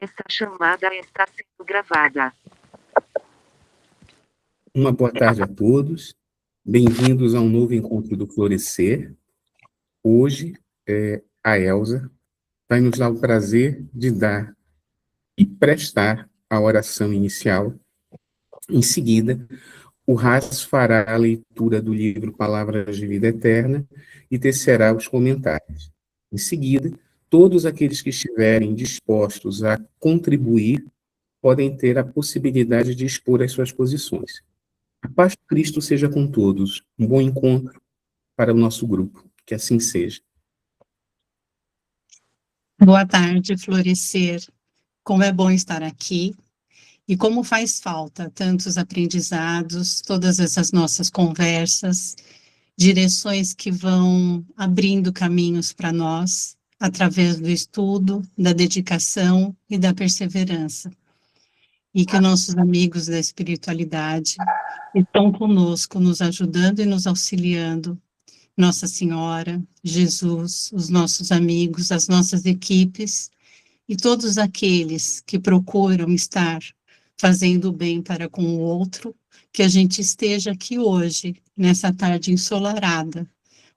Esta chamada está sendo gravada. Uma boa tarde a todos. Bem-vindos a um novo encontro do Florescer. Hoje, a Elza vai nos dar o prazer de dar e prestar a oração inicial. Em seguida, o Ras fará a leitura do livro Palavras de Vida Eterna e tecerá os comentários. Em seguida, todos aqueles que estiverem dispostos a contribuir podem ter a possibilidade de expor as suas posições. A paz de Cristo seja com todos. Um bom encontro para o nosso grupo. Que assim seja. Boa tarde, Florescer. Como é bom estar aqui e como faz falta tantos aprendizados, todas essas nossas conversas, direções que vão abrindo caminhos para nós através do estudo, da dedicação e da perseverança. E que nossos amigos da espiritualidade estão conosco, nos ajudando e nos auxiliando. Nossa Senhora, Jesus, os nossos amigos, as nossas equipes e todos aqueles que procuram estar fazendo o bem para com o outro, que a gente esteja aqui hoje, nessa tarde ensolarada.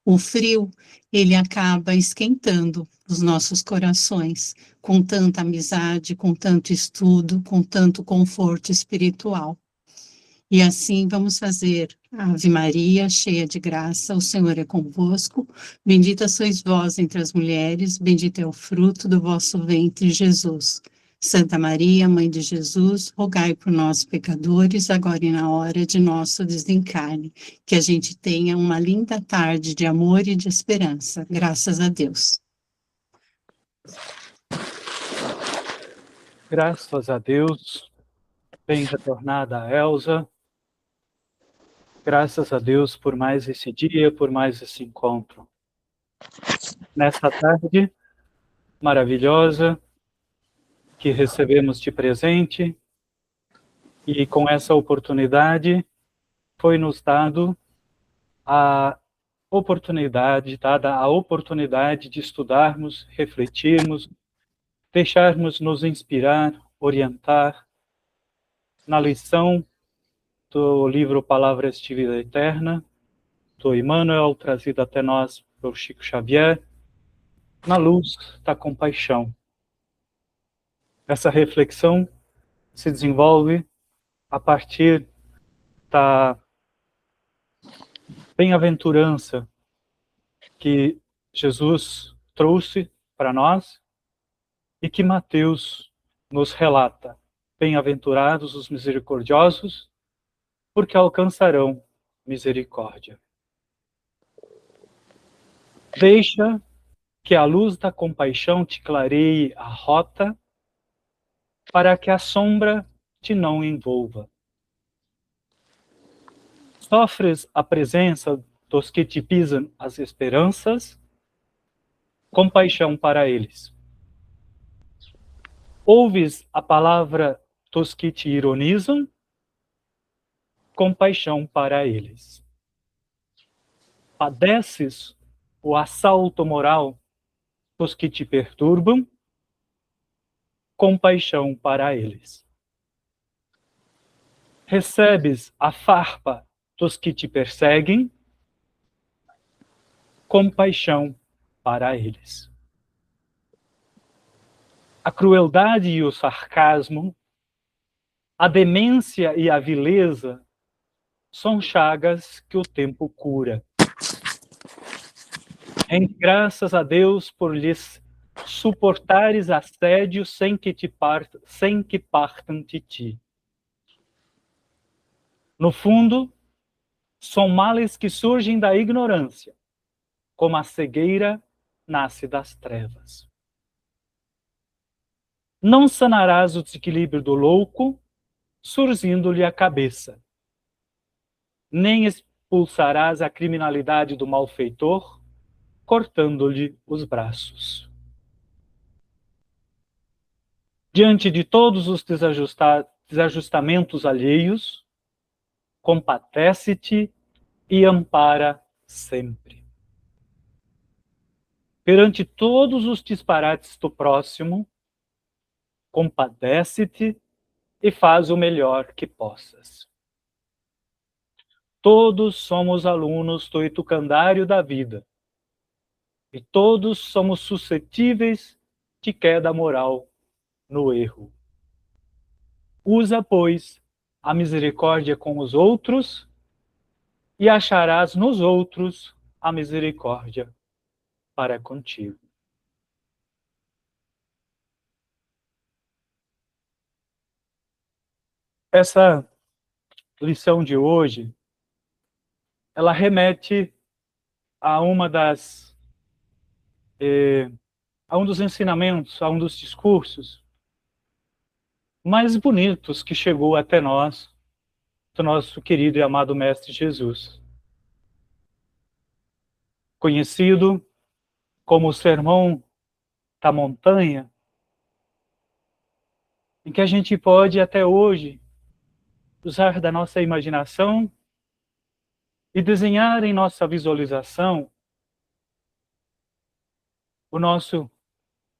O frio, ele acaba esquentando os nossos corações, com tanta amizade, com tanto estudo, com tanto conforto espiritual. E assim vamos fazer a Ave Maria, cheia de graça, o Senhor é convosco, bendita sois vós entre as mulheres, bendito é o fruto do vosso ventre, Jesus. Santa Maria, Mãe de Jesus, rogai por nós pecadores, agora e na hora de nosso desencarne. Que a gente tenha uma linda tarde de amor e de esperança. Graças a Deus. Graças a Deus. Bem retornada, Elza. Graças a Deus por mais esse dia, por mais esse encontro. Nessa tarde maravilhosa, que recebemos de presente, e com essa oportunidade foi-nos dada a oportunidade de estudarmos, refletirmos, deixarmos nos inspirar, orientar na lição do livro Palavras de Vida Eterna, do Emmanuel, trazido até nós por Chico Xavier, na luz da compaixão. Essa reflexão se desenvolve a partir da bem-aventurança que Jesus trouxe para nós e que Mateus nos relata. Bem-aventurados os misericordiosos, porque alcançarão misericórdia. Deixa que a luz da compaixão te clareie a rota para que a sombra te não envolva. Sofres a presença dos que te pisam as esperanças, compaixão para eles. Ouves a palavra dos que te ironizam, compaixão para eles. Padeces o assalto moral dos que te perturbam, compaixão para eles. Recebes a farpa dos que te perseguem, compaixão para eles. A crueldade e o sarcasmo, a demência e a vileza são chagas que o tempo cura. Rende graças a Deus por lhes suportares assédio sem que partam de ti. No fundo, são males que surgem da ignorância, como a cegueira nasce das trevas. Não sanarás o desequilíbrio do louco, surzindo-lhe a cabeça, nem expulsarás a criminalidade do malfeitor, cortando-lhe os braços. Diante de todos os desajustamentos alheios, compadece-te e ampara sempre. Perante todos os disparates do próximo, compadece-te e faz o melhor que possas. Todos somos alunos do educandário da vida, e todos somos suscetíveis de queda moral no erro. Usa, pois, a misericórdia com os outros e acharás nos outros a misericórdia para contigo. Essa lição de hoje, ela remete a a um dos ensinamentos, a um dos discursos mais bonitos que chegou até nós, do nosso querido e amado Mestre Jesus. Conhecido como o Sermão da Montanha, em que a gente pode até hoje usar da nossa imaginação e desenhar em nossa visualização o nosso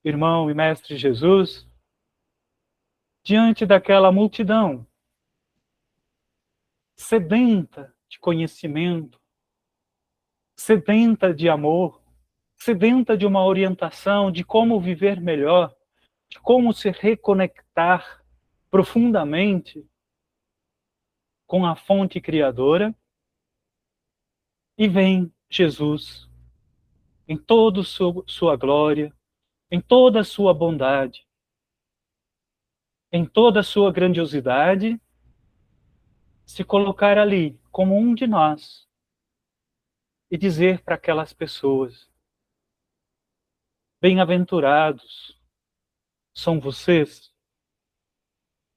irmão e Mestre Jesus diante daquela multidão sedenta de conhecimento, sedenta de amor, sedenta de uma orientação de como viver melhor, de como se reconectar profundamente com a fonte criadora. E vem Jesus em toda sua glória, em toda a sua bondade, em toda a sua grandiosidade, se colocar ali como um de nós e dizer para aquelas pessoas: bem-aventurados são vocês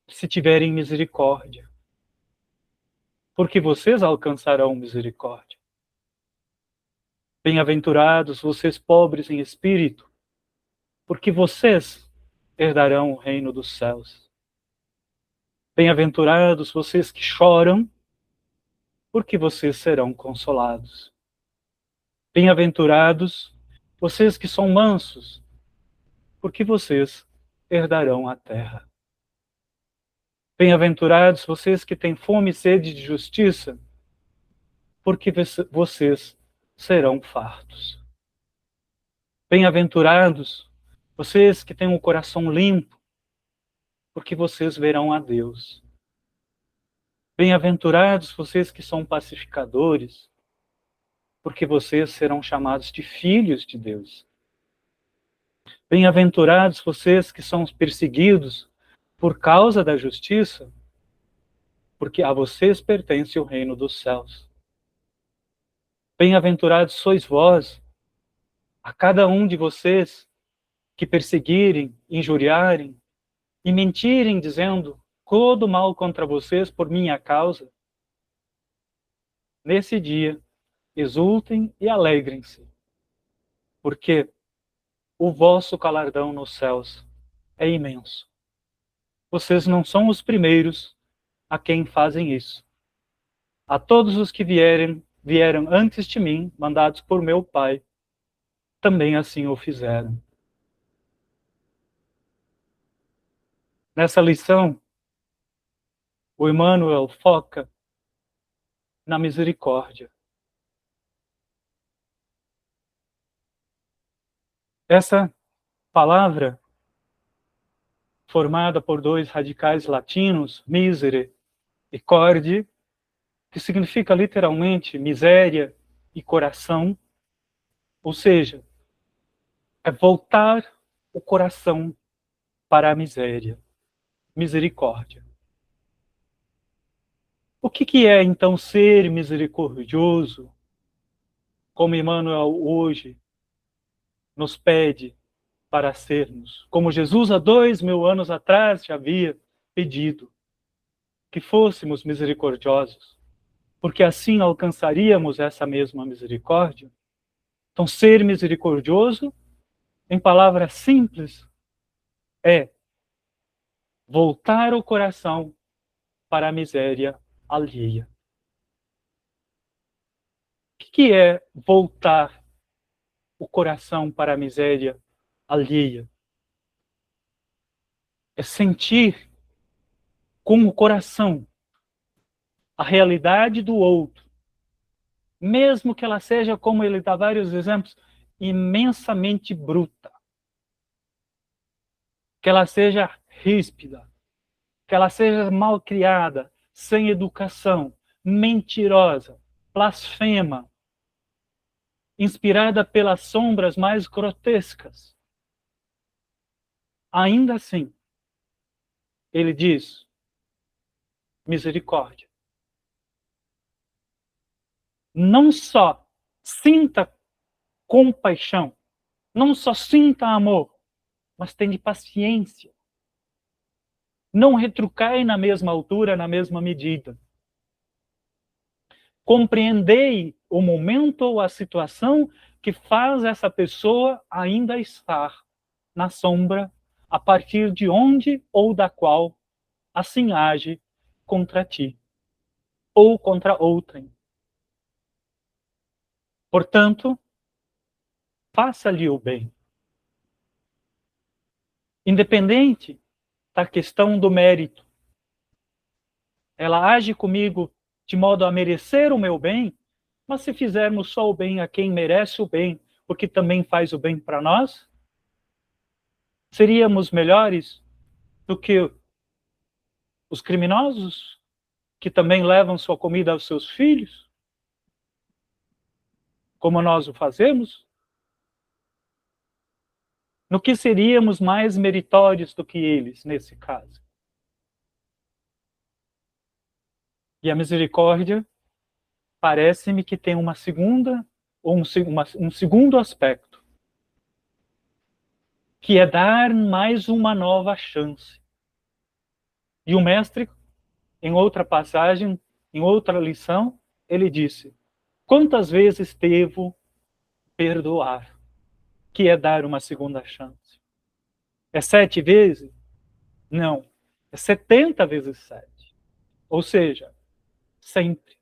se tiverem misericórdia, porque vocês alcançarão misericórdia. Bem-aventurados vocês pobres em espírito, porque vocês herdarão o reino dos céus. Bem-aventurados vocês que choram, porque vocês serão consolados. Bem-aventurados vocês que são mansos, porque vocês herdarão a terra. Bem-aventurados vocês que têm fome e sede de justiça, porque vocês serão fartos. Bem-aventurados vocês que têm um coração limpo, porque vocês verão a Deus. Bem-aventurados vocês que são pacificadores, porque vocês serão chamados de filhos de Deus. Bem-aventurados vocês que são perseguidos por causa da justiça, porque a vocês pertence o reino dos céus. Bem-aventurados sois vós, a cada um de vocês que perseguirem, injuriarem e mentirem, dizendo todo mal contra vocês por minha causa. Nesse dia, exultem e alegrem-se, porque o vosso galardão nos céus é imenso. Vocês não são os primeiros a quem fazem isso. A todos os que vieram antes de mim, mandados por meu Pai, também assim o fizeram. Nessa lição, o Emmanuel foca na misericórdia. Essa palavra, formada por dois radicais latinos, misere e corde, que significa literalmente miséria e coração, ou seja, é voltar o coração para a miséria, misericórdia. O que é então ser misericordioso, como Emmanuel hoje nos pede para sermos, como Jesus há 2000 anos atrás já havia pedido, que fôssemos misericordiosos, porque assim alcançaríamos essa mesma misericórdia? Então, ser misericordioso, em palavras simples, é voltar o coração para a miséria alheia. O que é voltar o coração para a miséria alheia? é sentir com o coração a realidade do outro, mesmo que ela seja, como ele dá vários exemplos, imensamente bruta, que ela seja ríspida, que ela seja mal criada, sem educação, mentirosa, blasfema, inspirada pelas sombras mais grotescas. Ainda assim, ele diz, misericórdia. Não só sinta compaixão, não só sinta amor, mas tenha paciência. Não retrucai na mesma altura, na mesma medida. Compreendei o momento ou a situação que faz essa pessoa ainda estar na sombra, a partir de onde ou da qual assim age contra ti, ou contra outrem. Portanto, faça-lhe o bem. Independente da questão do mérito. Ela age comigo de modo a merecer o meu bem, mas se fizermos só o bem a quem merece o bem, porque também faz o bem para nós, seríamos melhores do que os criminosos que também levam sua comida aos seus filhos, como nós o fazemos? No que seríamos mais meritórios do que eles, nesse caso? E a misericórdia parece-me que tem uma segunda, ou um segundo aspecto, que é dar mais uma nova chance. E o mestre, em outra passagem, em outra lição, ele disse, quantas vezes devo perdoar? Que é dar uma segunda chance. É 7 vezes? Não. É 70 vezes 7. Ou seja, sempre.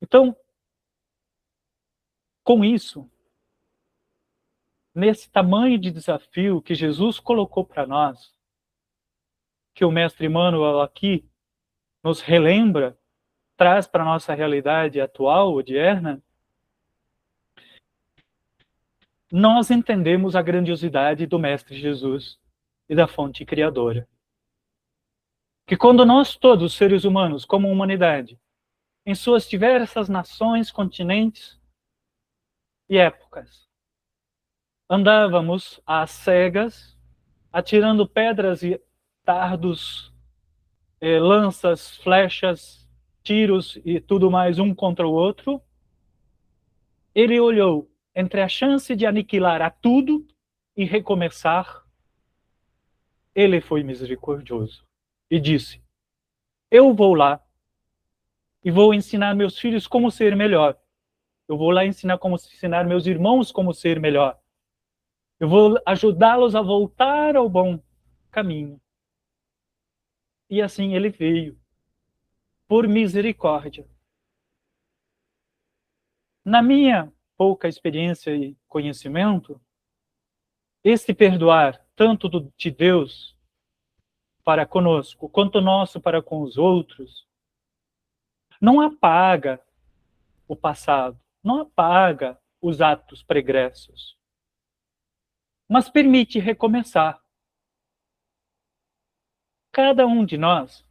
Então, com isso, nesse tamanho de desafio que Jesus colocou para nós, que o mestre Emmanuel aqui nos relembra, traz para a nossa realidade atual, odierna, nós entendemos a grandiosidade do Mestre Jesus e da fonte criadora. Que quando nós todos, seres humanos, como humanidade, em suas diversas nações, continentes e épocas, andávamos às cegas, atirando pedras e dardos, lanças, flechas, tiros e tudo mais um contra o outro, ele olhou entre a chance de aniquilar a tudo e recomeçar, ele foi misericordioso e disse, eu vou lá e vou ensinar meus filhos como ser melhor. Eu vou lá ensinar meus irmãos como ser melhor. Eu vou ajudá-los a voltar ao bom caminho. E assim ele veio, por misericórdia. Na minha pouca experiência e conhecimento, este perdoar, tanto de Deus para conosco, quanto nosso para com os outros, não apaga o passado, não apaga os atos pregressos, mas permite recomeçar. Cada um de nós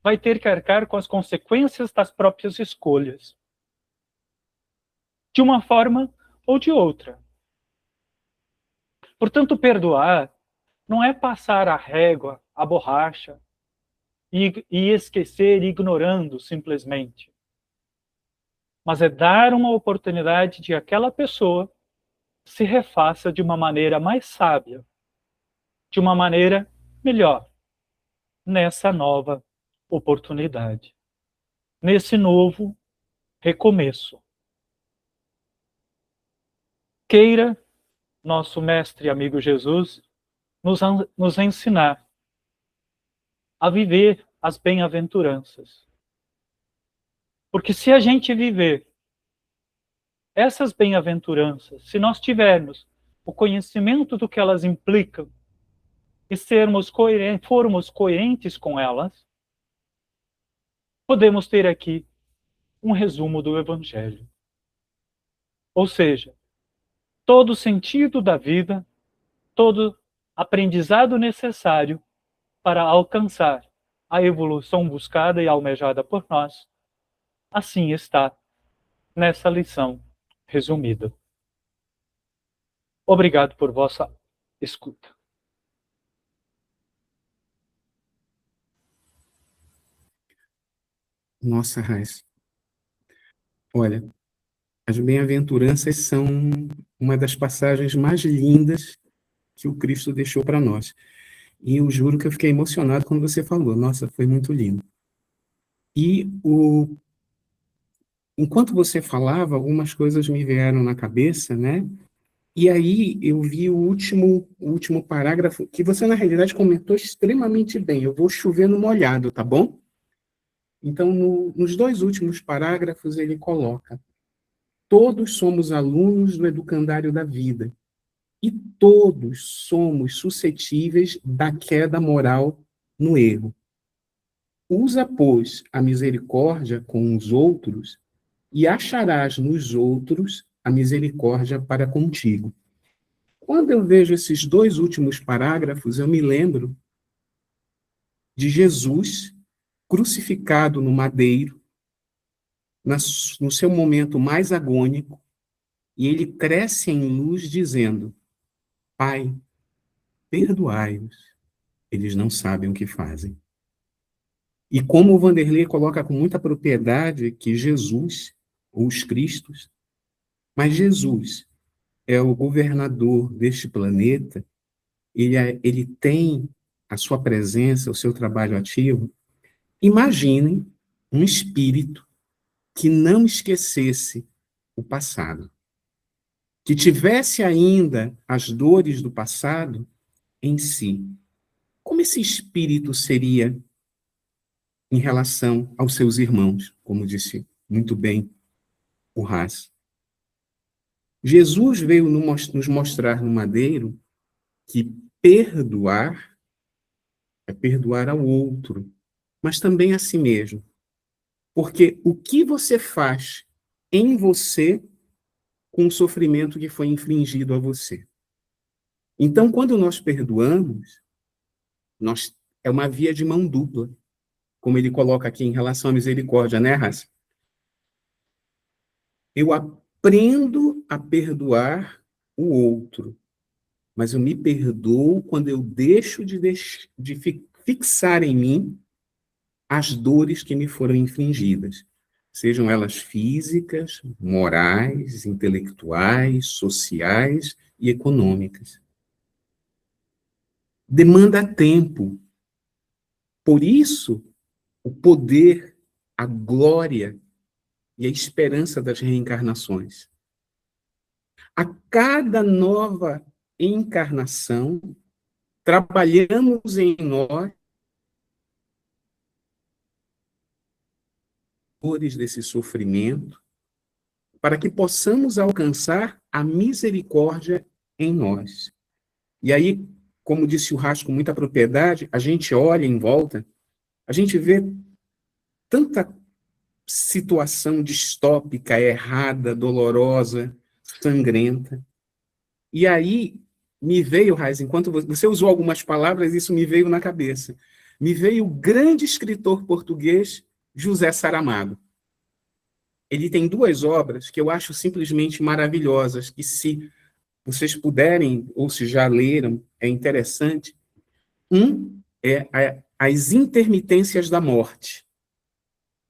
vai ter que arcar com as consequências das próprias escolhas, de uma forma ou de outra. Portanto, perdoar não é passar a régua, a borracha, e esquecer ignorando simplesmente. Mas é dar uma oportunidade de aquela pessoa se refaça de uma maneira mais sábia, de uma maneira melhor, nessa nova oportunidade, nesse novo recomeço. Queira nosso mestre e amigo Jesus nos ensinar a viver as bem-aventuranças. Porque se a gente viver essas bem-aventuranças, se nós tivermos o conhecimento do que elas implicam e formos coerentes com elas, podemos ter aqui um resumo do Evangelho. Ou seja, todo o sentido da vida, todo aprendizado necessário para alcançar a evolução buscada e almejada por nós, assim está nessa lição resumida. Obrigado por vossa escuta. Nossa, Raiz. Olha, as bem-aventuranças são uma das passagens mais lindas que o Cristo deixou para nós. E eu juro que eu fiquei emocionado quando você falou. Nossa, foi muito lindo. E enquanto você falava, algumas coisas me vieram na cabeça, né? E aí eu vi o último parágrafo, que você, na realidade, comentou extremamente bem. Eu vou chover no molhado, tá bom? Então, nos dois últimos parágrafos, ele coloca: todos somos alunos do educandário da vida, e todos somos suscetíveis da queda moral no erro. Usa, pois, a misericórdia com os outros, e acharás nos outros a misericórdia para contigo. Quando eu vejo esses dois últimos parágrafos, eu me lembro de Jesus crucificado no madeiro, no seu momento mais agônico, e ele cresce em luz dizendo: Pai, perdoai-os, eles não sabem o que fazem. E como o Vanderlei coloca com muita propriedade que Jesus, ou os Cristos, mas Jesus é o governador deste planeta, ele tem a sua presença, o seu trabalho ativo. Imaginem um espírito que não esquecesse o passado, que tivesse ainda as dores do passado em si. Como esse espírito seria em relação aos seus irmãos, como disse muito bem o Haas? Jesus veio nos mostrar no madeiro que perdoar é perdoar ao outro, mas também a si mesmo. Porque o que você faz em você com o sofrimento que foi infligido a você? Então, quando nós perdoamos, é uma via de mão dupla, como ele coloca aqui em relação à misericórdia, né, Raça? Eu aprendo a perdoar o outro, mas eu me perdoo quando eu deixo de fixar em mim as dores que me foram infligidas, sejam elas físicas, morais, intelectuais, sociais e econômicas. Demanda tempo. Por isso, o poder, a glória e a esperança das reencarnações. A cada nova encarnação, trabalhamos em nós dores desse sofrimento, para que possamos alcançar a misericórdia em nós. E aí, como disse o Racho com muita propriedade, a gente olha em volta, a gente vê tanta situação distópica, errada, dolorosa, sangrenta. E aí me veio, Raiz, enquanto você usou algumas palavras, isso me veio na cabeça. Me veio o grande escritor português José Saramago. Ele tem duas obras que eu acho simplesmente maravilhosas, que se vocês puderem, ou se já leram, é interessante. Um é As Intermitências da Morte.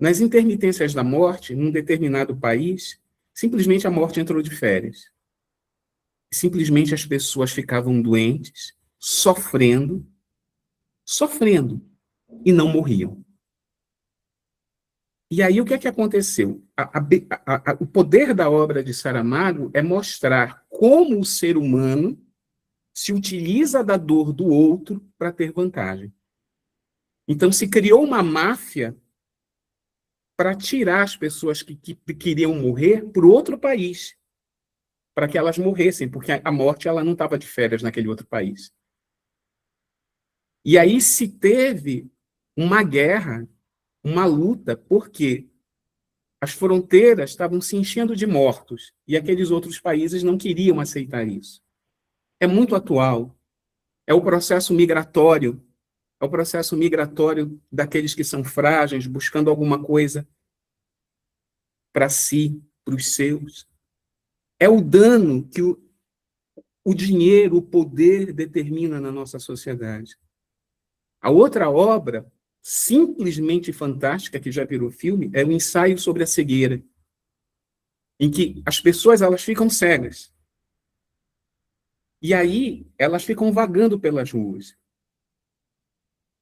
Nas intermitências da morte, num determinado país, simplesmente a morte entrou de férias. Simplesmente as pessoas ficavam doentes, sofrendo, e não morriam. E aí o que é que aconteceu? O poder da obra de Saramago é mostrar como o ser humano se utiliza da dor do outro para ter vantagem. Então se criou uma máfia para tirar as pessoas que queriam morrer para outro país. para que elas morressem, porque a morte ela não estava de férias naquele outro país. E aí se teve uma guerra, uma luta, porque as fronteiras estavam se enchendo de mortos e aqueles outros países não queriam aceitar isso. É muito atual. É o processo migratório. É o processo migratório daqueles que são frágeis, buscando alguma coisa para si, para os seus. É o dano que o dinheiro, o poder determina na nossa sociedade. A outra obra, simplesmente fantástica, que já virou filme, é o ensaio sobre a cegueira, em que as pessoas elas ficam cegas. E aí elas ficam vagando pelas ruas.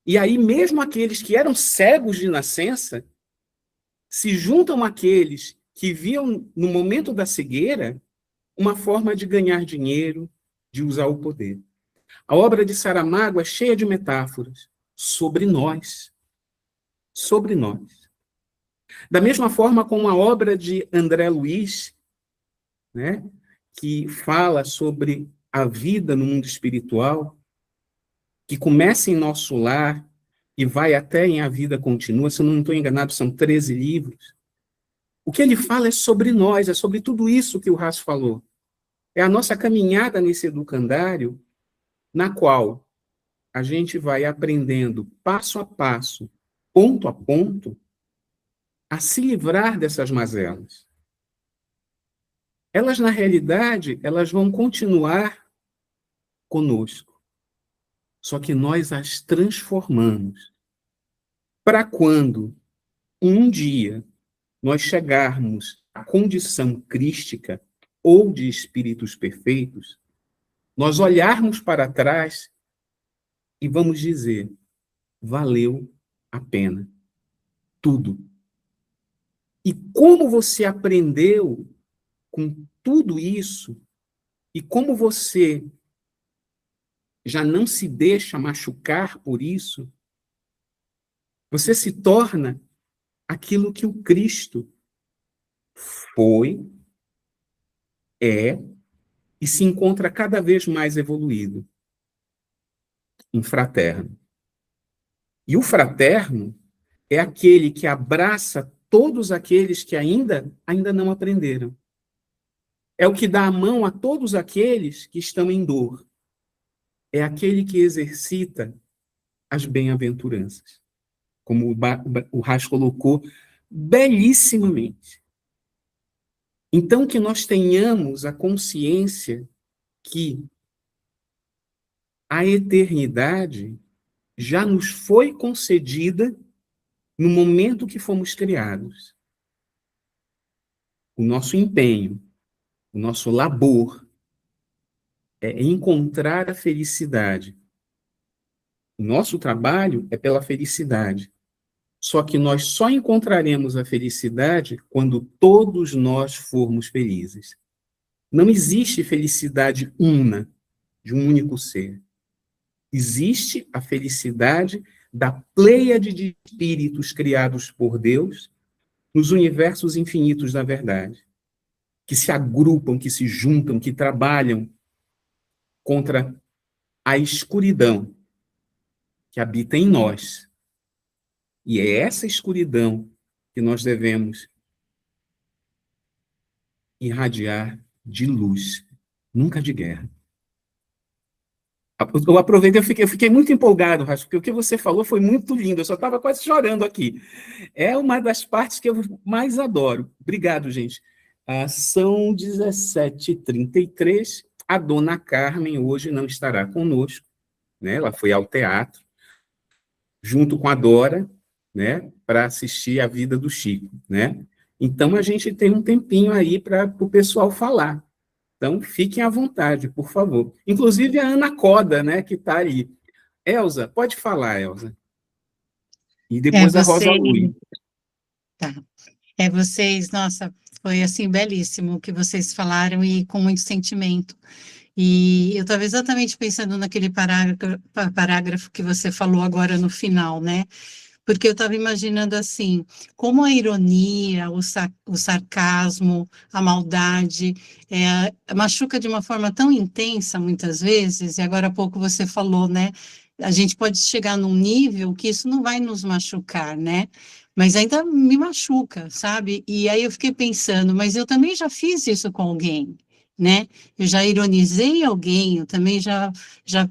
E aí mesmo aqueles que eram cegos de nascença se juntam àqueles que viam no momento da cegueira uma forma de ganhar dinheiro, de usar o poder. A obra de Saramago é cheia de metáforas sobre nós. Sobre nós. Da mesma forma como a obra de André Luiz, né, que fala sobre a vida no mundo espiritual, que começa em nosso lar e vai até em A Vida Continua, se eu não estou enganado, são 13 livros. O que ele fala é sobre nós, é sobre tudo isso que o Raço falou. É a nossa caminhada nesse educandário, na qual a gente vai aprendendo passo a passo, ponto a ponto, a se livrar dessas mazelas. Elas, na realidade, elas vão continuar conosco. Só que nós as transformamos. Para quando, um dia, nós chegarmos à condição crística ou de espíritos perfeitos, nós olharmos para trás e vamos dizer, valeu a pena. Tudo. E como você aprendeu com tudo isso, e como você já não se deixa machucar por isso, você se torna aquilo que o Cristo foi, é, e se encontra cada vez mais evoluído. Um fraterno. E o fraterno é aquele que abraça todos aqueles que ainda não aprenderam. É o que dá a mão a todos aqueles que estão em dor. É aquele que exercita as bem-aventuranças. Como o Rasch colocou belíssimamente. Então, que nós tenhamos a consciência que a eternidade já nos foi concedida no momento que fomos criados. O nosso empenho, o nosso labor é encontrar a felicidade. O nosso trabalho é pela felicidade. Só que nós só encontraremos a felicidade quando todos nós formos felizes. Não existe felicidade una, de um único ser. Existe a felicidade da pleiade de espíritos criados por Deus nos universos infinitos da verdade, que se agrupam, que se juntam, que trabalham contra a escuridão que habita em nós. E é essa escuridão que nós devemos irradiar de luz, nunca de guerra. Eu aproveitei, eu fiquei muito empolgado, Racho, porque o que você falou foi muito lindo, eu só estava quase chorando aqui. É uma das partes que eu mais adoro. Obrigado, gente. São 17h33, a dona Carmen hoje não estará conosco, né? Ela foi ao teatro, junto com a Dora, né? Para assistir A Vida do Chico, né? Então, a gente tem um tempinho aí para o pessoal falar. Então, fiquem à vontade, por favor. Inclusive a Ana Coda, né, que está aí. Elza, pode falar, Elza. E depois a Rosa Lui. Tá. Vocês, nossa, foi assim, belíssimo o que vocês falaram e com muito sentimento. E eu estava exatamente pensando naquele parágrafo que você falou agora no final, né? porque eu estava imaginando assim, como a ironia, o sarcasmo, a maldade, machuca de uma forma tão intensa muitas vezes, e agora há pouco você falou, né? A gente pode chegar num nível que isso não vai nos machucar, né? Mas ainda me machuca, sabe? E aí eu fiquei pensando, mas eu também já fiz isso com alguém, né? Eu já ironizei alguém, eu também já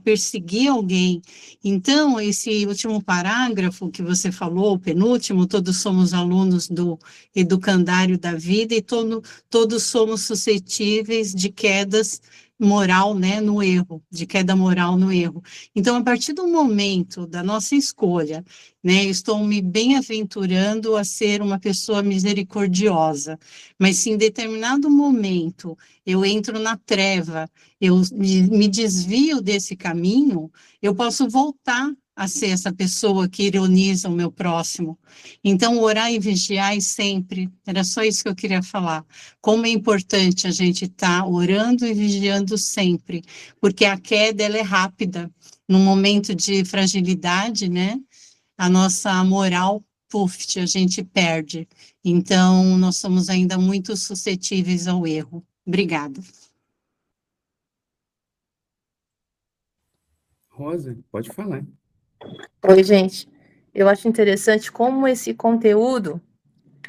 persegui alguém. Então, esse último parágrafo que você falou, o penúltimo, todos somos alunos do educandário da vida e todos somos suscetíveis de quedas moral, né, no erro, de queda moral no erro. Então, a partir do momento da nossa escolha, né, eu estou me bem-aventurando a ser uma pessoa misericordiosa, mas se em determinado momento eu entro na treva, eu me desvio desse caminho, eu posso voltar a ser essa pessoa que ironiza o meu próximo. Então, orar e vigiar sempre, era só isso que eu queria falar. Como é importante a gente estar orando e vigiando sempre, porque a queda ela é rápida. Num momento de fragilidade, né? A nossa moral, puf, a gente perde. Então, nós somos ainda muito suscetíveis ao erro. Obrigada. Rosa, pode falar. Oi, gente. Eu acho interessante como esse conteúdo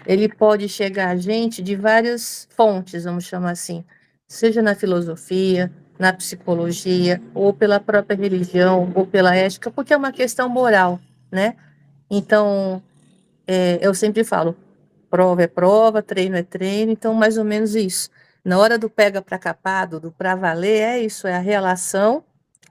ele pode chegar a gente de várias fontes, vamos chamar assim, seja na filosofia, na psicologia, ou pela própria religião, ou pela ética, porque é uma questão moral, né? Então, eu sempre falo, prova é prova, treino é treino, então mais ou menos isso. Na hora do pega para capado, do para valer, é isso, é a relação,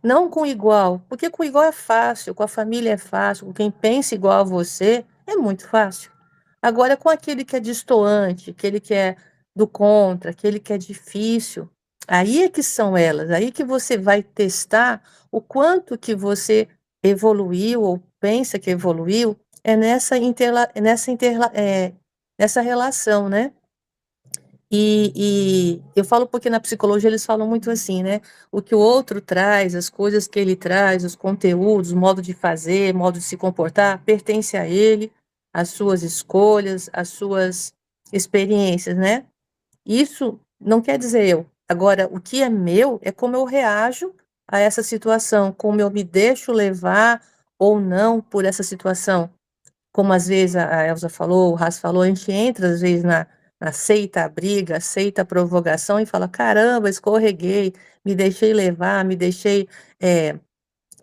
não com igual, porque com igual é fácil, com a família é fácil, com quem pensa igual a você é muito fácil. Agora, com aquele que é destoante, aquele que é do contra, aquele que é difícil, aí é que são elas, aí que você vai testar o quanto que você evoluiu ou pensa que evoluiu, é nessa relação, né? E eu falo porque na psicologia eles falam muito assim, né? O que o outro traz, as coisas que ele traz, os conteúdos, o modo de fazer, modo de se comportar, pertence a ele, as suas escolhas, as suas experiências, né? Isso não quer dizer eu. Agora, o que é meu é como eu reajo a essa situação, como eu me deixo levar ou não por essa situação. Como às vezes a Elsa falou, o Ras falou, a gente entra às vezes aceita a briga, aceita a provocação e fala, caramba, escorreguei, me deixei levar, eh,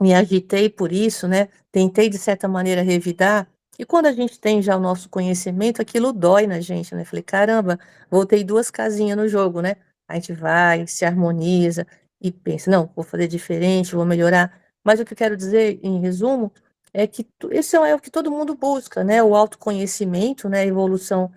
me agitei por isso, né? Tentei de certa maneira revidar. E quando a gente tem já o nosso conhecimento, aquilo dói na gente, né? Falei, caramba, voltei 2 casinhas no jogo, né? A gente vai, se harmoniza e pensa, não, vou fazer diferente, vou melhorar. Mas o que eu quero dizer, em resumo, é que esse é o que todo mundo busca, né? O autoconhecimento, né? A evolução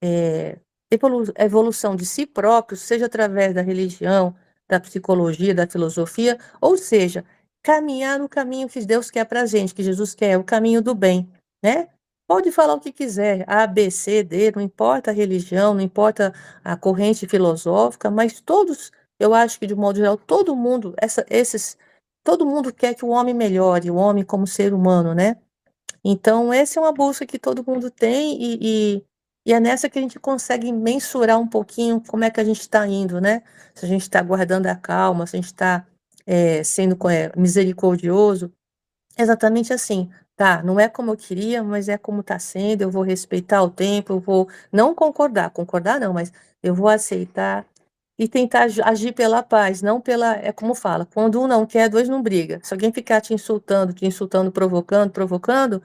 a evolução de si próprio, seja através da religião, da psicologia, da filosofia, ou seja, caminhar no caminho que Deus quer para a gente, que Jesus quer, o caminho do bem, né? Pode falar o que quiser, A, B, C, D, não importa a religião, não importa a corrente filosófica, mas todos, eu acho que de um modo geral, todo mundo, todo mundo quer que o homem melhore, o homem como ser humano, né? Então, essa é uma busca que todo mundo tem e é nessa que a gente consegue mensurar um pouquinho como é que a gente está indo, né? Se a gente está guardando a calma, se a gente está sendo misericordioso. Exatamente assim. Tá, não é como eu queria, mas é como está sendo, eu vou respeitar o tempo, eu vou não concordar não, mas eu vou aceitar e tentar agir pela paz, não pela é como fala, quando um não quer, dois não briga. Se alguém ficar te insultando, provocando,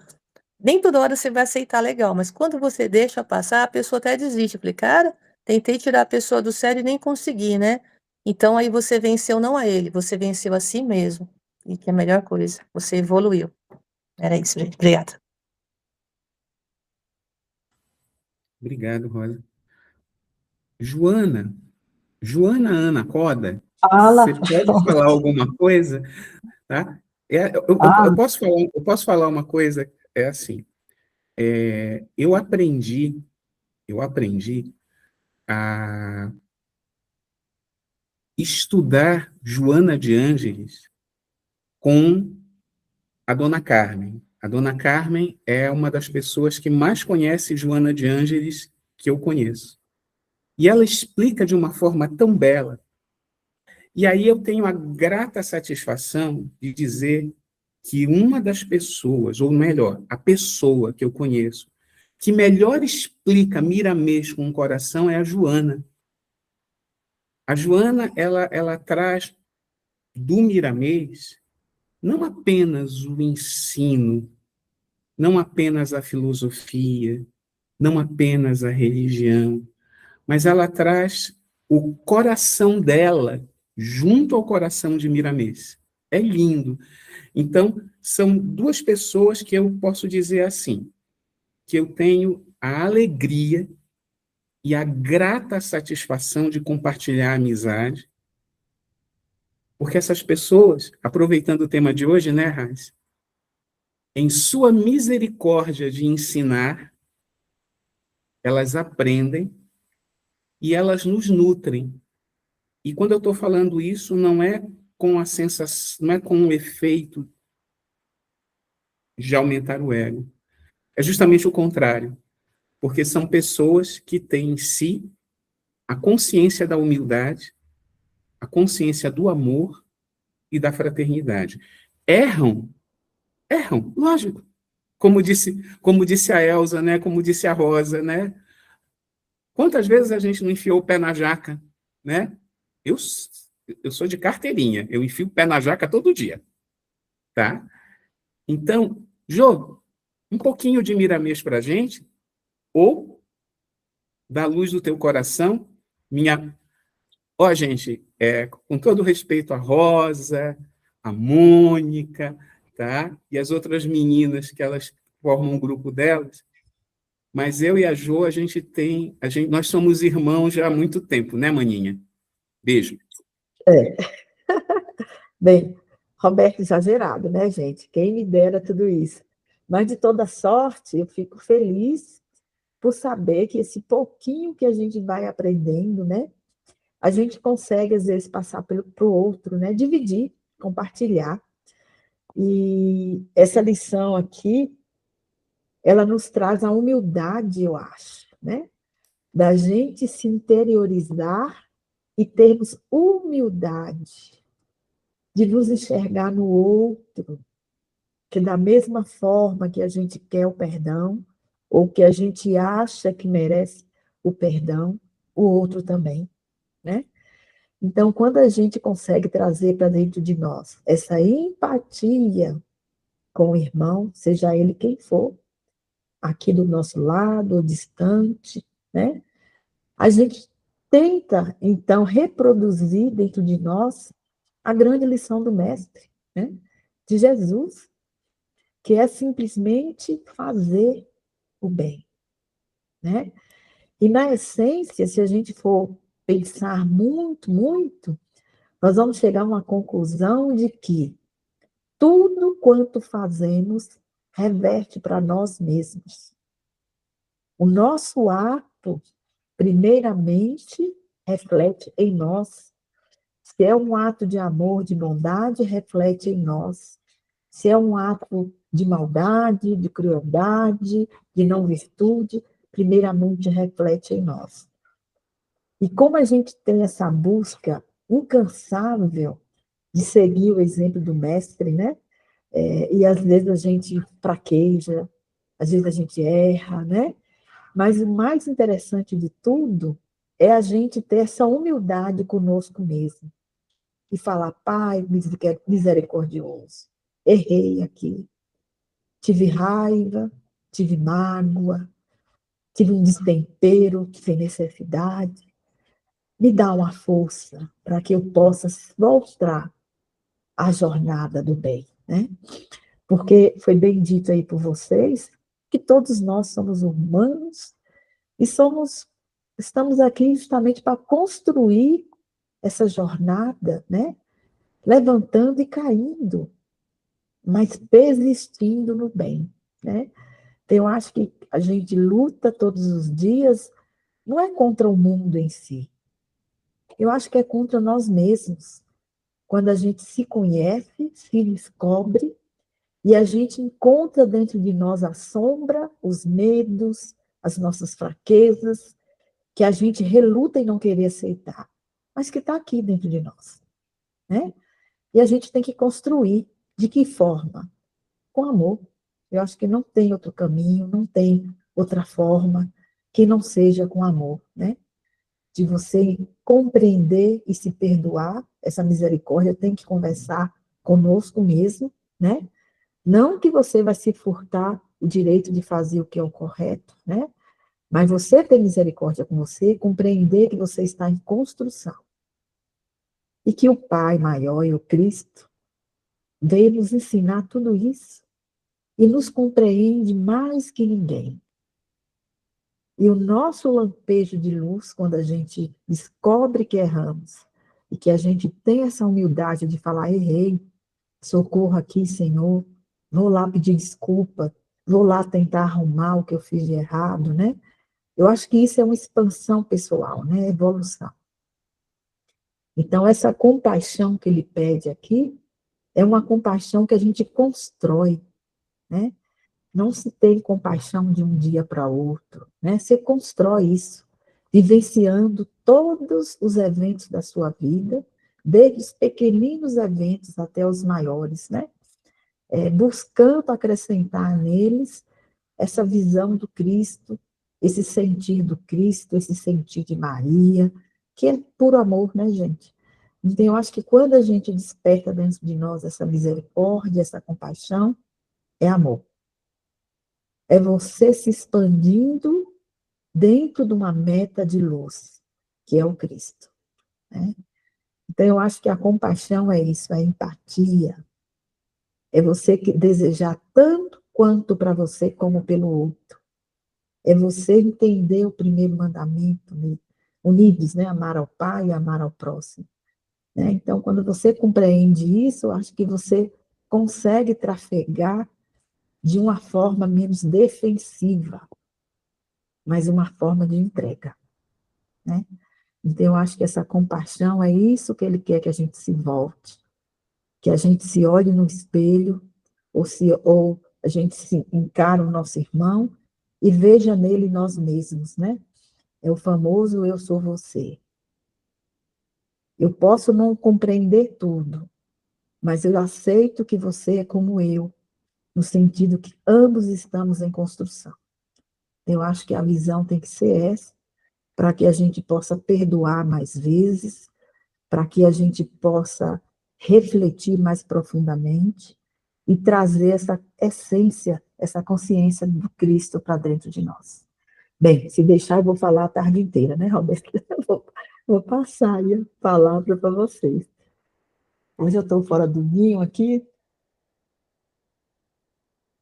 nem toda hora você vai aceitar legal, mas quando você deixa passar, a pessoa até desiste. Eu falei: "Cara, tentei tirar a pessoa do sério e nem consegui, né". Então aí você venceu não a ele, você venceu a si mesmo, e que é a melhor coisa, você evoluiu. Era isso, gente. Obrigada. Obrigado, Rosa. Joana, Joana Ana Coda, Fala. você pode falar alguma coisa, tá? Eu posso falar uma coisa, é assim, eu aprendi a estudar Joana de Ângeles com a Dona Carmen. A dona Carmen é uma das pessoas que mais conhece Joana de Ângeles que eu conheço. E ela explica de uma forma tão bela. E aí eu tenho a grata satisfação de dizer que uma das pessoas, ou melhor, a pessoa que eu conheço, que melhor explica Miramês com o coração é a Joana. A Joana, ela traz do Miramês não apenas o ensino, não apenas a filosofia, não apenas a religião, mas ela traz o coração dela junto ao coração de Miramês. É lindo. Então, são duas pessoas que eu posso dizer assim, que eu tenho a alegria e a grata satisfação de compartilhar a amizade, porque essas pessoas, aproveitando o tema de hoje, né, Raiz? Em sua misericórdia de ensinar, elas aprendem e elas nos nutrem. E quando eu estou falando isso, não é com a sensação, não é com o efeito de aumentar o ego. É justamente o contrário, porque são pessoas que têm em si a consciência da humildade, a consciência do amor e da fraternidade. Erram, lógico. Como disse a Elza, né? Como disse a Rosa, né? Quantas vezes a gente não enfiou o pé na jaca, né? Eu sou de carteirinha, eu enfio o pé na jaca todo dia, tá? Então, Jô, um pouquinho de Miramês para a gente, ou da luz do teu coração, minha... Ó, gente, com todo respeito à Rosa, à Mônica, tá? E as outras meninas que elas formam um grupo delas, mas eu e a Jô, nós somos irmãos já há muito tempo, né, maninha? Beijo. É. Bem, Roberto exagerado, né, gente? Quem me dera tudo isso. Mas, de toda sorte, eu fico feliz por saber que esse pouquinho que a gente vai aprendendo, né, a gente consegue, às vezes, passar para o outro, né, dividir, compartilhar. E essa lição aqui, ela nos traz a humildade, eu acho, né, da gente se interiorizar e termos humildade de nos enxergar no outro, que da mesma forma que a gente quer o perdão, ou que a gente acha que merece o perdão, o outro também, né? Então, quando a gente consegue trazer para dentro de nós essa empatia com o irmão, seja ele quem for, aqui do nosso lado ou distante, né? A gente tenta, então, reproduzir dentro de nós a grande lição do Mestre, né? De Jesus, que é simplesmente fazer o bem, né? E, na essência, se a gente for pensar muito, muito, nós vamos chegar a uma conclusão de que tudo quanto fazemos reverte para nós mesmos. O nosso ato, primeiramente, reflete em nós. Se é um ato de amor, de bondade, reflete em nós. Se é um ato de maldade, de crueldade, de não virtude, primeiramente reflete em nós. E como a gente tem essa busca incansável de seguir o exemplo do mestre, né? E às vezes a gente fraqueja, às vezes a gente erra, né? Mas o mais interessante de tudo é a gente ter essa humildade conosco mesmo. E falar, Pai misericordioso, errei aqui, tive raiva, tive mágoa, tive um destempero, tive necessidade. Me dá uma força para que eu possa mostrar a jornada do bem, né? Porque foi bem dito aí por vocês que todos nós somos humanos e estamos aqui justamente para construir essa jornada, né? Levantando e caindo, mas persistindo no bem, né? Então, eu acho que a gente luta todos os dias, não é contra o mundo em si, eu acho que é contra nós mesmos. Quando a gente se conhece, se descobre E a gente encontra dentro de nós a sombra, os medos, as nossas fraquezas, que a gente reluta em não querer aceitar, mas que está aqui dentro de nós, né? E a gente tem que construir. De que forma? Com amor. Eu acho que não tem outro caminho, não tem outra forma que não seja com amor, né? De você compreender e se perdoar, essa misericórdia tem que conversar conosco mesmo, né? Não que você vai se furtar o direito de fazer o que é o correto, né? Mas você ter misericórdia com você, compreender que você está em construção. E que o Pai maior e o Cristo veio nos ensinar tudo isso e nos compreende mais que ninguém. E o nosso lampejo de luz, quando a gente descobre que erramos e que a gente tem essa humildade de falar, errei, socorro aqui, Senhor, vou lá pedir desculpa, vou lá tentar arrumar o que eu fiz de errado, né? Eu acho que isso é uma expansão pessoal, né? Evolução. Então, essa compaixão que ele pede aqui é uma compaixão que a gente constrói, né? Não se tem compaixão de um dia para outro, né? Você constrói isso, vivenciando todos os eventos da sua vida, desde os pequeninos eventos até os maiores, né? Buscando acrescentar neles essa visão do Cristo, esse sentir do Cristo, esse sentir de Maria, que é puro amor, né, gente? Então, eu acho que quando a gente desperta dentro de nós essa misericórdia, essa compaixão, é amor. É você se expandindo dentro de uma meta de luz, que é o Cristo, né? Então, eu acho que a compaixão é isso, a empatia. É você que desejar tanto quanto para você como pelo outro. É você entender o primeiro mandamento, né? Unidos, né? Amar ao Pai e amar ao próximo, né? Então, quando você compreende isso, eu acho que você consegue trafegar de uma forma menos defensiva, mas uma forma de entrega, né? Então, eu acho que essa compaixão é isso que ele quer que a gente se volte, que a gente se olhe no espelho, ou a gente se encara o nosso irmão e veja nele nós mesmos, né? É o famoso eu sou você. Eu posso não compreender tudo, mas eu aceito que você é como eu, no sentido que ambos estamos em construção. Eu acho que a visão tem que ser essa, para que a gente possa perdoar mais vezes, para que a gente possa refletir mais profundamente e trazer essa essência, essa consciência do Cristo para dentro de nós. Bem, se deixar, eu vou falar a tarde inteira, né, Roberto? Vou passar aí a palavra para vocês. Hoje eu estou fora do ninho aqui,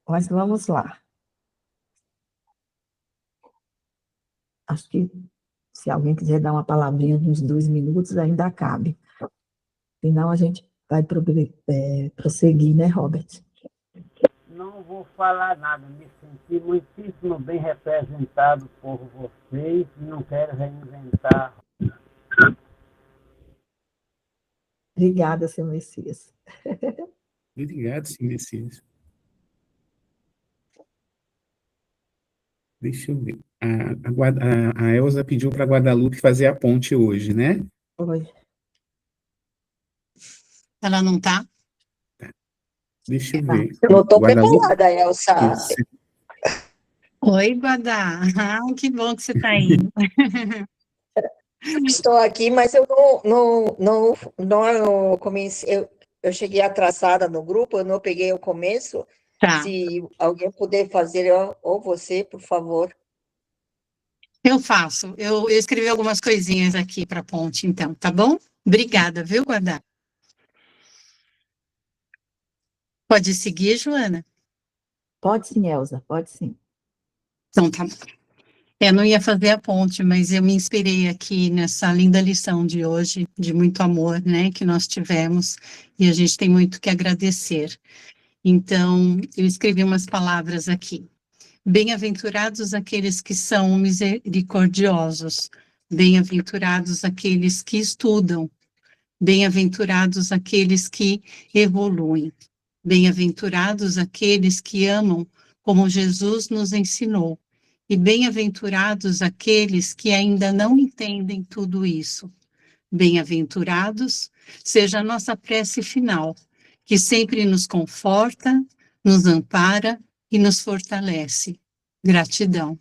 mas vamos lá. Acho que se alguém quiser dar uma palavrinha de uns 2 minutos, ainda cabe. Senão a gente vai prosseguir, né, Robert? Não vou falar nada, me senti muitíssimo bem representado por vocês e não quero reinventar. Obrigada, seu Messias. Obrigado, senhor Messias. Deixa eu ver. A Elza pediu para a Guadalupe fazer a ponte hoje, né? Oi. Ela não está? Deixa eu ver. Eu não estou Guadalupe? preparada, Elsa. Isso. Oi, Guadá. Ah, que bom que você está aí. Estou aqui, mas eu não comecei. Eu cheguei atrasada no grupo, eu não peguei o começo. Tá. Se alguém puder fazer, ou você, por favor. Eu faço. Eu escrevi algumas coisinhas aqui para a ponte, então, tá bom? Obrigada, viu, Guadá? Pode seguir, Joana? Pode sim, Elza, pode sim. Então, tá bom. Eu não ia fazer a ponte, mas eu me inspirei aqui nessa linda lição de hoje, de muito amor, né, que nós tivemos, e a gente tem muito que agradecer. Então, eu escrevi umas palavras aqui. Bem-aventurados aqueles que são misericordiosos, bem-aventurados aqueles que estudam, bem-aventurados aqueles que evoluem, Bem-aventurados aqueles que amam como Jesus nos ensinou, e bem-aventurados aqueles que ainda não entendem tudo isso. Bem-aventurados seja a nossa prece final, que sempre nos conforta, nos ampara e nos fortalece. Gratidão.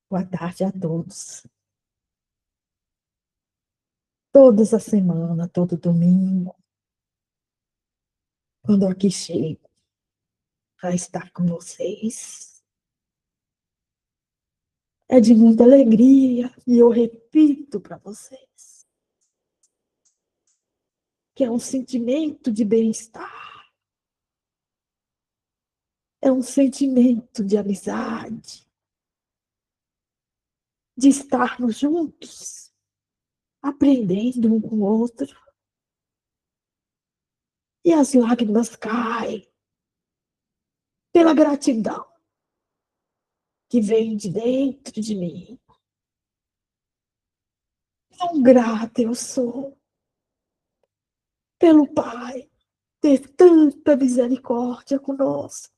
Boa tarde a todos. Todas a semana, todo domingo, quando eu aqui chego para estar com vocês, é de muita alegria, e eu repito para vocês, que é um sentimento de bem-estar, é um sentimento de amizade, de estarmos juntos, aprendendo um com o outro. E as lágrimas caem pela gratidão que vem de dentro de mim. Tão grata eu sou pelo Pai ter tanta misericórdia conosco.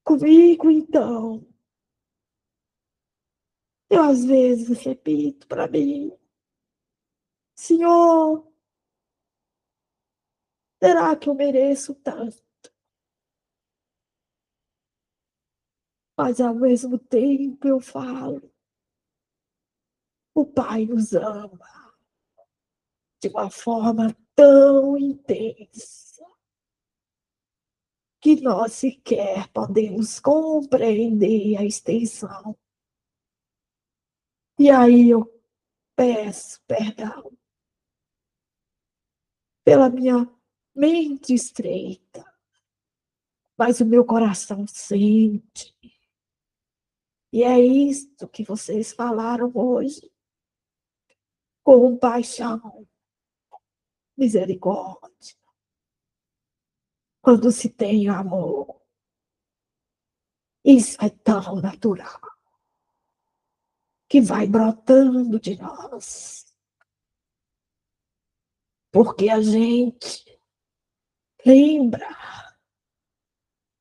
Comigo, então, eu às vezes repito para mim, Senhor, será que eu mereço tanto? Mas ao mesmo tempo eu falo, o Pai nos ama de uma forma tão intensa que nós sequer podemos compreender a extensão. E aí eu peço perdão pela minha mente estreita, mas o meu coração sente. E é isto que vocês falaram hoje. Compaixão, misericórdia. Quando se tem amor, isso é tão natural, que vai brotando de nós. Porque a gente lembra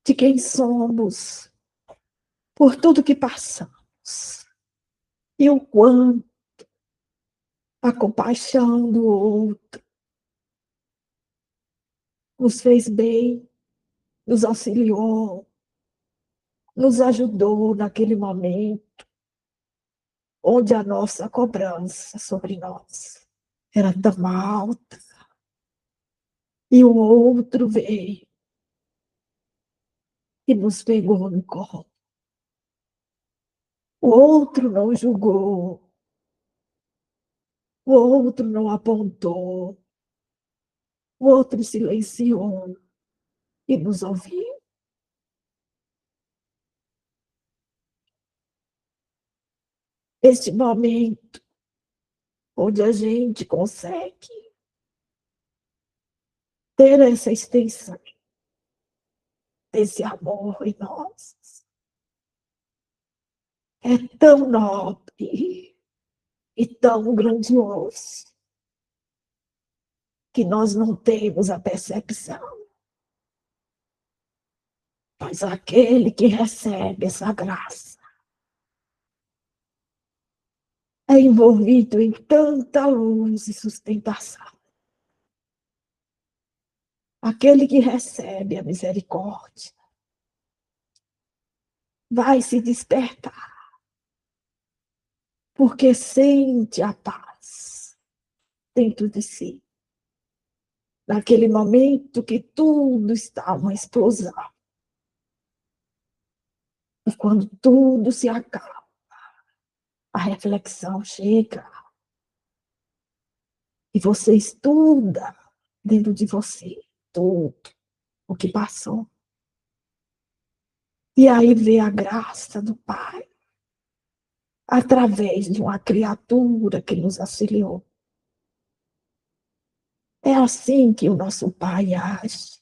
de quem somos, por tudo que passamos, e o quanto a compaixão do outro nos fez bem, nos auxiliou, nos ajudou naquele momento onde a nossa cobrança sobre nós era tão alta. E o outro veio e nos pegou no colo. O outro não julgou, o outro não apontou, o outro silenciou e nos ouviu. Este momento onde a gente consegue ter essa extensão desse amor em nós é tão nobre e tão grandioso que nós não temos a percepção. Mas aquele que recebe essa graça é envolvido em tanta luz e sustentação. Aquele que recebe a misericórdia vai se despertar, porque sente a paz dentro de si. Naquele momento que tudo está uma explosão. E quando tudo se acaba, a reflexão chega. E você estuda dentro de você tudo o que passou. E aí vê a graça do Pai através de uma criatura que nos auxiliou. É assim que o nosso Pai age.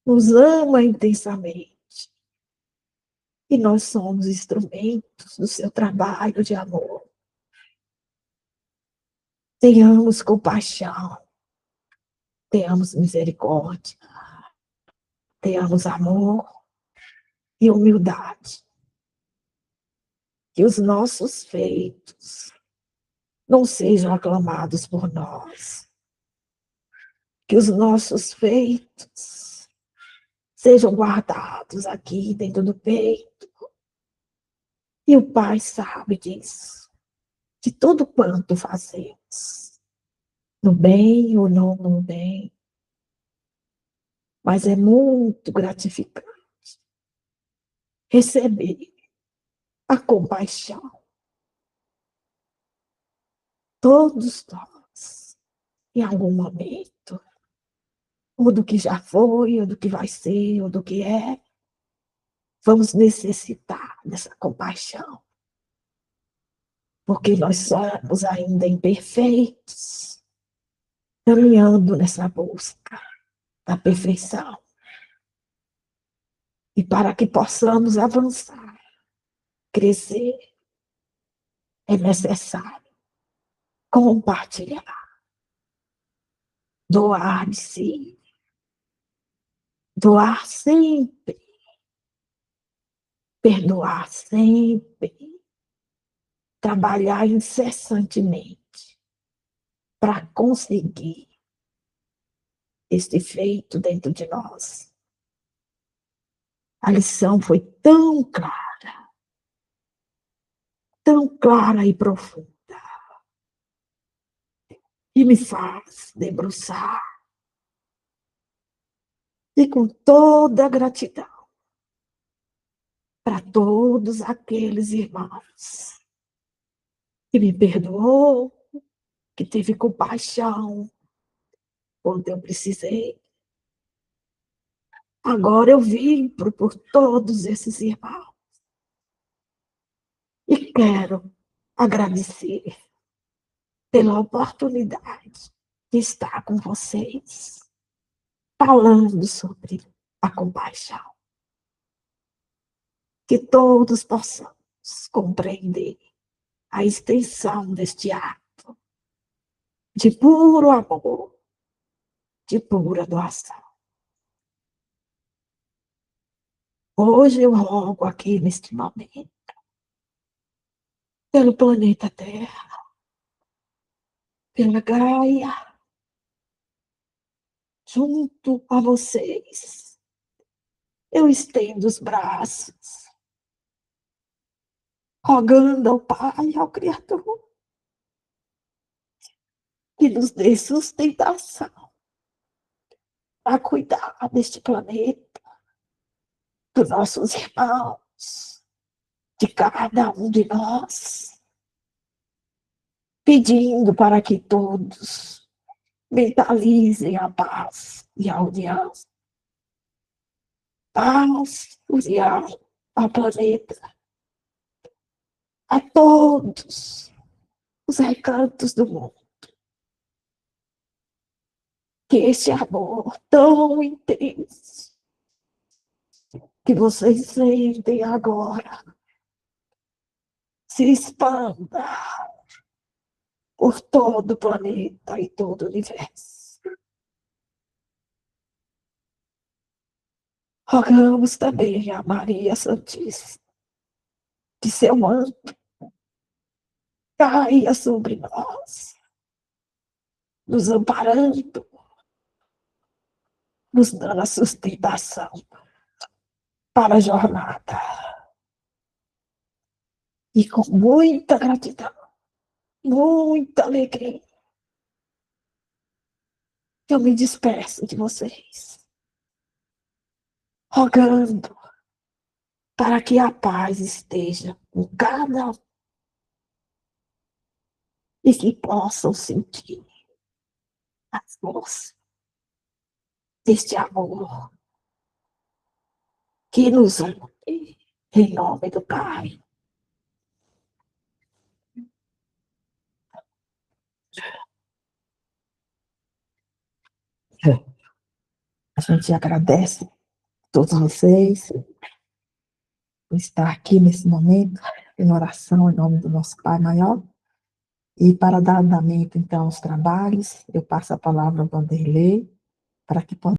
nos ama intensamente. E nós somos instrumentos do seu trabalho de amor. Tenhamos compaixão, tenhamos misericórdia, tenhamos amor e humildade. Que os nossos feitos não sejam aclamados por nós. Que os nossos feitos sejam guardados aqui dentro do peito. E o Pai sabe disso, de tudo quanto fazemos, no bem ou não no bem. Mas é muito gratificante receber a compaixão. Todos nós, em algum momento, ou do que já foi, ou do que vai ser, ou do que é, vamos necessitar dessa compaixão. Porque nós somos ainda imperfeitos, caminhando nessa busca da perfeição. E para que possamos avançar, crescer, é necessário compartilhar, doar de si, doar sempre, perdoar sempre, trabalhar incessantemente para conseguir este feito dentro de nós. A lição foi tão clara e profunda, e me faz debruçar e com toda a gratidão para todos aqueles irmãos que me perdoou, que teve compaixão quando eu precisei. Agora eu vibro por todos esses irmãos e quero agradecer pela oportunidade de estar com vocês, falando sobre a compaixão. Que todos possamos compreender a extensão deste ato de puro amor, de pura doação. Hoje eu rogo aqui neste momento, pelo planeta Terra, pela Gaia, junto a vocês, eu estendo os braços, rogando ao Pai, ao Criador, que nos dê sustentação para cuidar deste planeta, dos nossos irmãos, de cada um de nós, pedindo para que todos mentalizem a paz e a união. Paz, união ao planeta, a todos os recantos do mundo. Que esse amor tão intenso que vocês sentem agora se expanda por todo o planeta e todo o universo. Rogamos também a Maria Santíssima, que seu manto caia sobre nós, nos amparando, nos dando a sustentação para a jornada. E com muita gratidão, muita alegria, eu me despeço de vocês, rogando para que a paz esteja com cada um e que possam sentir a força deste amor que nos une, em nome do Pai. A gente agradece a todos vocês por estar aqui nesse momento, em oração, em nome do nosso Pai Maior. E para dar andamento, então, aos trabalhos, eu passo a palavra ao Vanderlei, para que possa